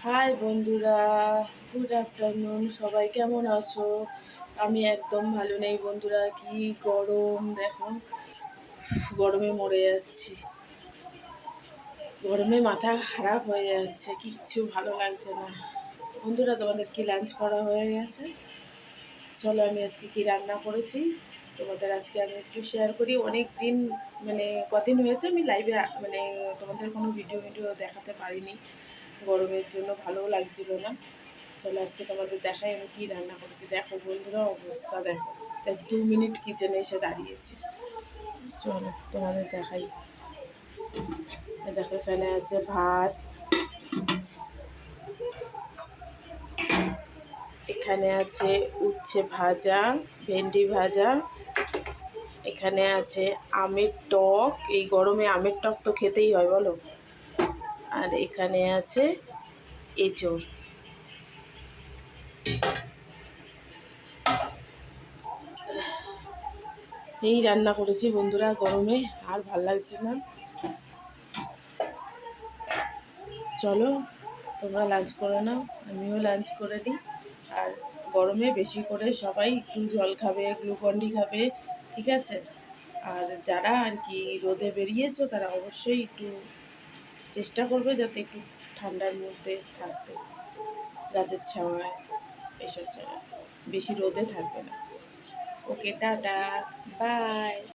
High বন্ধুরা, good afternoon. সবাই কেমন আছো? আমি একদম ভালো নেই বন্ধুরা। কি গরম দেখো, গরমে মরে যাচ্ছি। গরমে মাথা খারাপ হয়ে যাচ্ছে, কিচ্ছু ভালো লাগছে না। বন্ধুরা, তোমাদের কি লাঞ্চ করা হয়ে গেছে? চলো আমি আজকে কি রান্না করেছি তোমাদের আজকে আমি একটু শেয়ার করি। অনেক দিন মানে কদিন হয়েছে আমি লাইভে মানে তোমাদের কোনো ভিডিও দেখাতে পারিনি, গরমের জন্য ভালোও লাগছিল না। চলো আজকে তোমাদের দেখাই আমি কী রান্না করেছি। দেখো বন্ধুরা, অবস্থা দেখো, তাই 2 মিনিট কিচেনে এসে দাঁড়িয়েছি। চলো তোমাদের দেখাই। দেখো এখানে আছে ভাত, এখানে আছে উচ্ছে ভাজা, ভেন্ডি ভাজা, এখানে আছে আমের টক। এই গরমে আমের টক তো খেতেই হয় বলো। আর এখানে আছে এঁচোড়। এই রান্না করেছি বন্ধুরা, গরমে আর ভাল লাগছে না। চলো তোমরা লাঞ্চ করে নাও, আমিও লাঞ্চ করে নিই। আর গরমে বেশি করে সবাই একটু জল খাবে, গ্লুকন্ডি খাবে, ঠিক আছে? আর যারা আর কি রোদে বেরিয়েছো তারা অবশ্যই একটু চেষ্টা করবে যাতে একটু ঠান্ডার মধ্যে থাকতে, গাছের ছাওয়ায়, এসব জায়গায় বেশি রোদে থাকবে না। ওকে, টাটা, বাই।